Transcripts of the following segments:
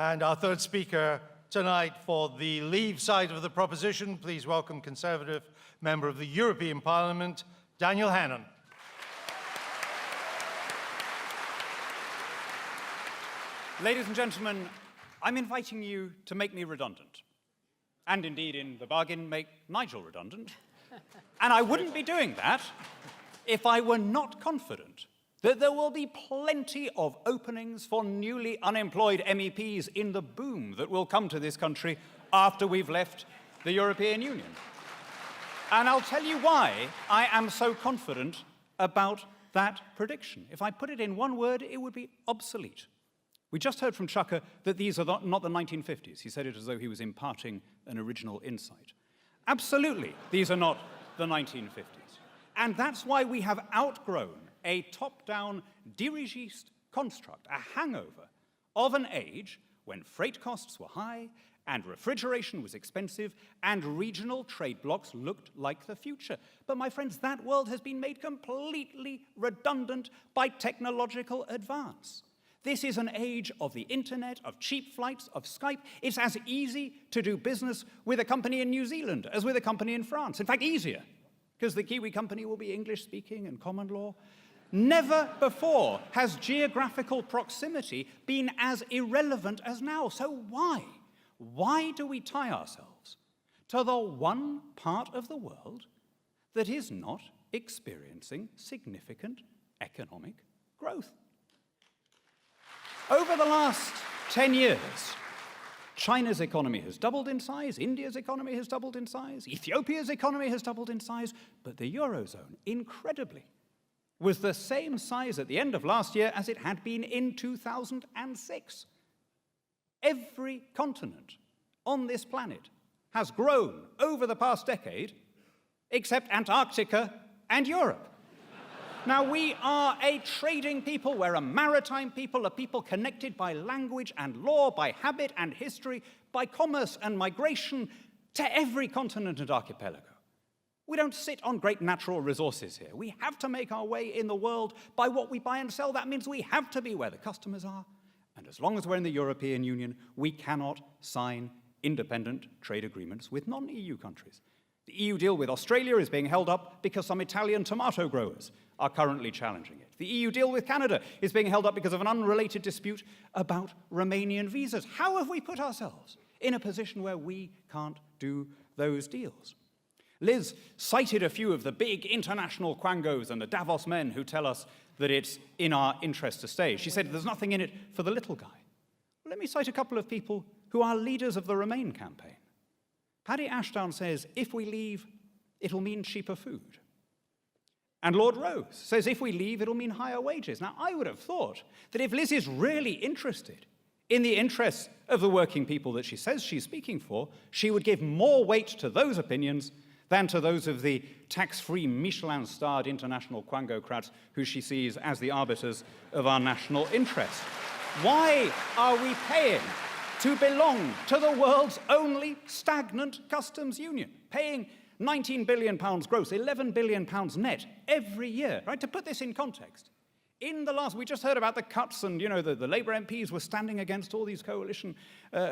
And our third speaker tonight for the Leave side of the proposition, please welcome Conservative Member of the European Parliament, Daniel Hannan. Ladies and gentlemen, I'm inviting you to make me redundant. And indeed, in the bargain, make Nigel redundant. And I wouldn't be doing that if I were not confident that there will be plenty of openings for newly unemployed MEPs in the boom that will come to this country after we've left the European Union. And I'll tell you why I am so confident about that prediction. If I put it in one word, it would be obsolete. We just heard from Chucker that these are not the 1950s. He said it as though he was imparting an original insight. Absolutely, these are not the 1950s. And that's why we have outgrown a top-down dirigiste construct, a hangover of an age when freight costs were high and refrigeration was expensive and regional trade blocs looked like the future. But my friends, that world has been made completely redundant by technological advance. This is an age of the internet, of cheap flights, of Skype. It's as easy to do business with a company in New Zealand as with a company in France. In fact, easier, because the Kiwi company will be English-speaking and common law. Never before has geographical proximity been as irrelevant as now. So why? Why do we tie ourselves to the one part of the world that is not experiencing significant economic growth? Over the last 10 years, China's economy has doubled in size, India's economy has doubled in size, Ethiopia's economy has doubled in size, but the Eurozone, incredibly, was the same size at the end of last year as it had been in 2006. Every continent on this planet has grown over the past decade, except Antarctica and Europe. Now, we are a trading people, we're a maritime people, a people connected by language and law, by habit and history, by commerce and migration to every continent and archipelago. We don't sit on great natural resources here. We have to make our way in the world by what we buy and sell. That means we have to be where the customers are. And as long as we're in the European Union, we cannot sign independent trade agreements with non-EU countries. The EU deal with Australia is being held up because some Italian tomato growers are currently challenging it. The EU deal with Canada is being held up because of an unrelated dispute about Romanian visas. How have we put ourselves in a position where we can't do those deals? Liz cited a few of the big international quangos and the Davos men who tell us that it's in our interest to stay. She said there's nothing in it for the little guy. Well, let me cite a couple of people who are leaders of the Remain campaign. Paddy Ashdown says, if we leave, it'll mean cheaper food. And Lord Rose says, if we leave, it'll mean higher wages. Now, I would have thought that if Liz is really interested in the interests of the working people that she says she's speaking for, she would give more weight to those opinions than to those of the tax-free Michelin-starred international quangocrats who she sees as the arbiters of our national interest. Why are we paying to belong to the world's only stagnant customs union, paying £19 billion gross, £11 billion net every year, right? To put this in context, in the last, we just heard about the cuts and, the Labour MPs were standing against all these coalition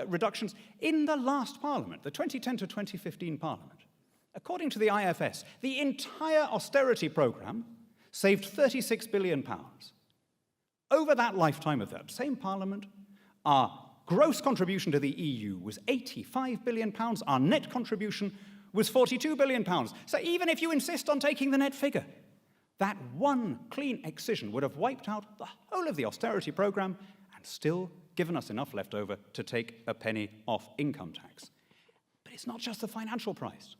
reductions. In the last Parliament, the 2010 to 2015 Parliament, according to the IFS, the entire austerity programme saved £36 billion. Over that lifetime of that same Parliament, our gross contribution to the EU was £85 billion. Our net contribution was £42 billion. So even if you insist on taking the net figure, that one clean excision would have wiped out the whole of the austerity programme and still given us enough left over to take a penny off income tax. But it's not just the financial price.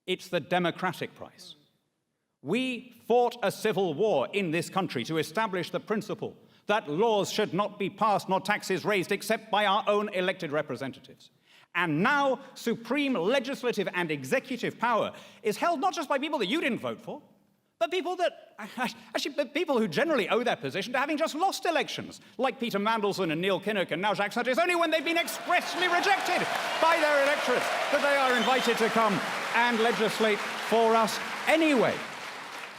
It's the democratic price. We fought a civil war in this country to establish the principle that laws should not be passed nor taxes raised except by our own elected representatives. And now supreme legislative and executive power is held not just by people that you didn't vote for, but people who generally owe their position to having just lost elections, like Peter Mandelson and Neil Kinnock and now Jacques Sutton. It's only when they've been expressly rejected by their electorates that they are invited to come and legislate for us anyway.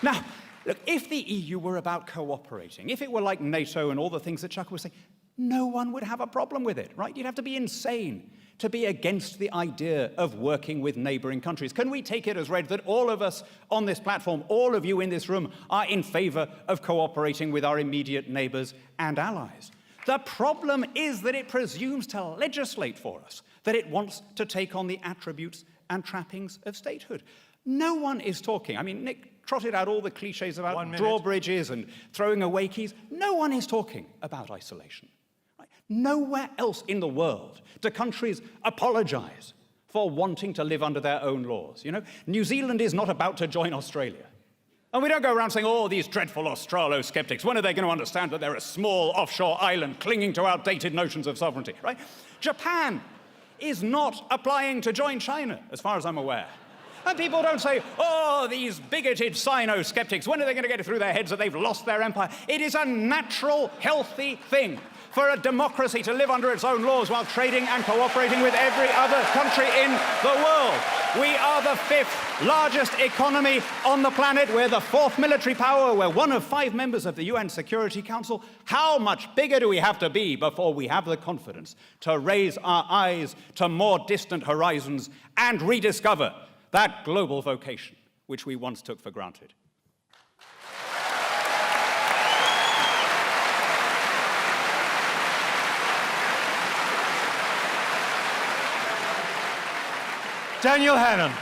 Now, look, if the EU were about cooperating, if it were like NATO and all the things that Chuck was saying, no one would have a problem with it, right? You'd have to be insane to be against the idea of working with neighboring countries. Can we take it as read that all of us on this platform, all of you in this room, are in favor of cooperating with our immediate neighbors and allies? The problem is that it presumes to legislate for us, that it wants to take on the attributes and trappings of statehood. No one is talking. I mean, Nick trotted out all the cliches about drawbridges and throwing away keys. No one is talking about isolation. Right? Nowhere else in the world do countries apologize for wanting to live under their own laws. You know, New Zealand is not about to join Australia. And we don't go around saying, oh, these dreadful Australo-skeptics, when are they going to understand that they're a small offshore island clinging to outdated notions of sovereignty, right? Japan is not applying to join China, as far as I'm aware. And people don't say, oh, these bigoted Sino-skeptics, when are they going to get it through their heads that they've lost their empire? It is a natural, healthy thing for a democracy to live under its own laws while trading and cooperating with every other country in the world. We are the 5th largest economy on the planet. We're the 4th military power. We're one of 5 members of the UN Security Council. How much bigger do we have to be before we have the confidence to raise our eyes to more distant horizons and rediscover that global vocation which we once took for granted? Daniel Hannan.